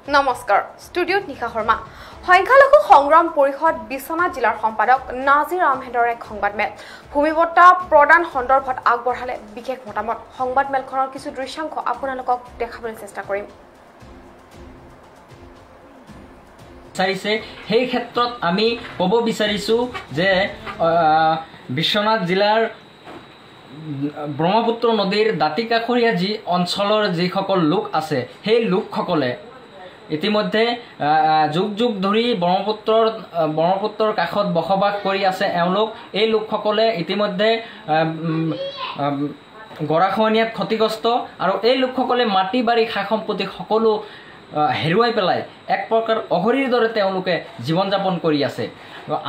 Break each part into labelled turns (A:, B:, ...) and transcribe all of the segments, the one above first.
A: নমস্কাৰ ষ্টুডিঅ'ত নিশা শৰ্মা সংখ্যালঘু সংগ্ৰাম পৰিষদ বিশ্বনাথ জিলাৰ সম্পাদক নাজিৰ আহমেদৰ এক সংবাদমেল ভূমিবৰ্তা প্ৰদান সন্দৰ্ভত আগবঢ়ালে বিশেষ মতামত সংবাদমেলখনৰ কিছু দৃশ্যাংশ আপোনালোকক দেখাবলৈ চেষ্টা কৰিম
B: সেই ক্ষেত্ৰত আমি ক'ব বিচাৰিছো যে বিশ্বনাথ জিলাৰ ব্ৰহ্মপুত্ৰ নদীৰ দাঁতিকাষৰীয়া যি অঞ্চলৰ যিসকল লোক আছে সেই লোকসকলে ইতিমধ্যে যুগ যুগ ধৰি ব্ৰহ্মপুত্ৰৰ কাষত বসবাস কৰি আছে এওঁলোক এই লোকসকলে ইতিমধ্যে গৰাখহনীয়াত ক্ষতিগ্ৰস্ত আৰু এই লোকসকলে মাটি বাৰী সা সম্পত্তি সকলো হেৰুৱাই পেলাই এক প্ৰকাৰ অঘৰীৰ দৰে তেওঁলোকে জীৱন যাপন কৰি আছে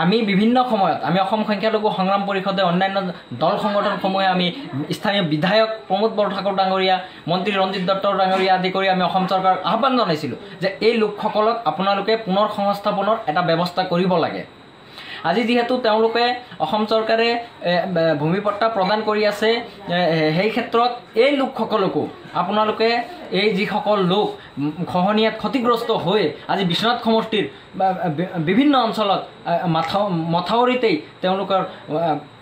B: আমি বিভিন্ন সময়ত আমি অসম সংখ্যালঘু সংগ্ৰাম পৰিষদে অন্যান্য দল সংগঠনসমূহে আমি স্থানীয় বিধায়ক প্ৰমোদ বৰঠাকুৰ ডাঙৰীয়া মন্ত্ৰী ৰঞ্জিত দত্ত ডাঙৰীয়া আদি কৰি আমি অসম চৰকাৰক আহ্বান জনাইছিলোঁ যে এই লোকসকলক আপোনালোকে পুনৰ সংস্থাপনৰ এটা ব্যৱস্থা কৰিব লাগে আজি যেহেতু তেওঁলোকে অসম চৰকাৰে ভূমিপট্টা প্ৰদান কৰি আছে সেই ক্ষেত্ৰত এই লোকসকলকো আপোনালোকে এই যিসকল লোক খহনীয়াত ক্ষতিগ্ৰস্ত হৈ আজি বিশ্বনাথ সমষ্টিৰ বিভিন্ন অঞ্চলত মথাউৰিতেই তেওঁলোকৰ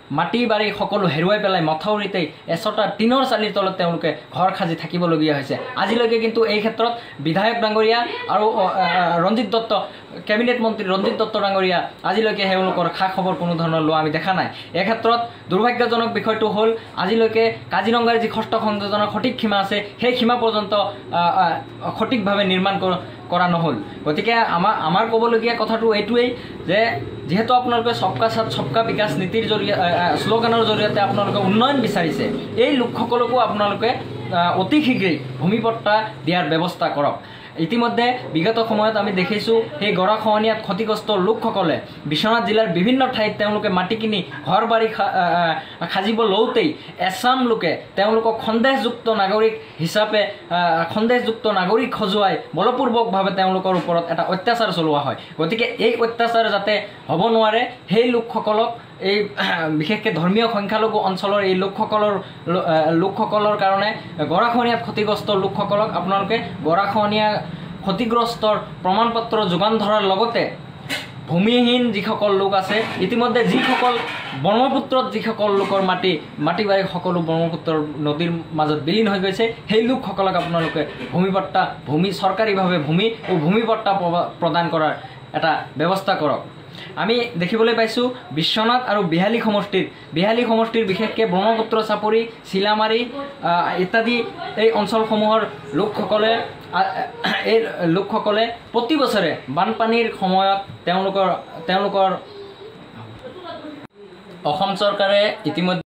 B: মাটি বাৰী সকলো হেৰুৱাই পেলাই মথাউৰিতেই এচটা টিনৰ চালিৰ তলত তেওঁলোকে ঘৰ সাজি থাকিবলগীয়া হৈছে আজিলৈকে কিন্তু এই ক্ষেত্ৰত বিধায়ক ডাঙৰীয়া আৰু ৰঞ্জিত দত্ত কেবিনেট মন্ত্ৰী ৰঞ্জিত দত্ত ডাঙৰীয়া আজিলৈকে তেওঁলোকৰ খা খবৰ কোনো ধৰণৰ লোৱা আমি দেখা নাই এই ক্ষেত্ৰত দুৰ্ভাগ্যজনক বিষয়টো হ'ল আজিলৈকে কাজিৰঙাৰ যি খষ্ট সংযোজনৰ সঠিক সীমা আছে সেই সীমা পৰ্যন্ত সঠিকভাৱে নিৰ্মাণ কৰা নহ'ল গতিকে আমাৰ ক'বলগীয়া কথাটো এইটোৱেই যে যেহেতু আপোনালোকে সবকা সাথ সবকা বিকাশ নীতিৰ জৰিয়তে শ্লোগানৰ জৰিয়তে আপোনালোকে উন্নয়ন বিচাৰিছে এই লোকসকলকো আপোনালোকে অতি শীঘ্ৰেই ভূমিপট্টা দিয়াৰ ব্যৱস্থা কৰক ইতিমধ্যে বিগত সময়ত আমি দেখিছোঁ সেই গৰাখহনীয়াত ক্ষতিগ্ৰস্ত লোকসকলে বিশ্বনাথ জিলাৰ বিভিন্ন ঠাইত তেওঁলোকে মাটি কিনি ঘৰ বাৰী সাজিব লওঁতেই এছাম লোকে তেওঁলোকক সন্দেহযুক্ত নাগৰিক হিচাপে সন্দেহযুক্ত নাগৰিক সজুৱাই বলপূৰ্বকভাৱে তেওঁলোকৰ ওপৰত এটা অত্যাচাৰ চলোৱা হয় গতিকে এই অত্যাচাৰ যাতে হ'ব নোৱাৰে সেই লোকসকলক এই বিশেষকৈ ধৰ্মীয় সংখ্যালঘু অঞ্চলৰ এই লোকসকলৰ কাৰণে গৰাখহনীয়াত ক্ষতিগ্ৰস্ত লোকসকলক আপোনালোকে গৰাখহনীয়া ক্ষতিগ্ৰস্তৰ প্ৰমাণপত্ৰ যোগান ধৰাৰ লগতে ভূমিহীন যিসকল লোক আছে ইতিমধ্যে যিসকল ব্ৰহ্মপুত্ৰত যিসকল লোকৰ মাটি বাৰী সকলো ব্ৰহ্মপুত্ৰৰ নদীৰ মাজত বিলীন হৈ গৈছে সেই লোকসকলক আপোনালোকে ভূমিপট্টা চৰকাৰীভাৱে ভূমিপট্টা প্ৰদান কৰাৰ এটা ব্যৱস্থা কৰক আমি দেখিবলৈ পাইছোঁ বিশ্বনাথ আৰু বিহালী সমষ্টিৰ বিশেষকৈ ব্ৰহ্মপুত্ৰ চাপৰি চিলামাৰী ইত্যাদি এই অঞ্চলসমূহৰ লোকসকলে প্ৰতি বছৰে বানপানীৰ সময়ত তেওঁলোকৰ অসম চৰকাৰে ইতিমধ্যে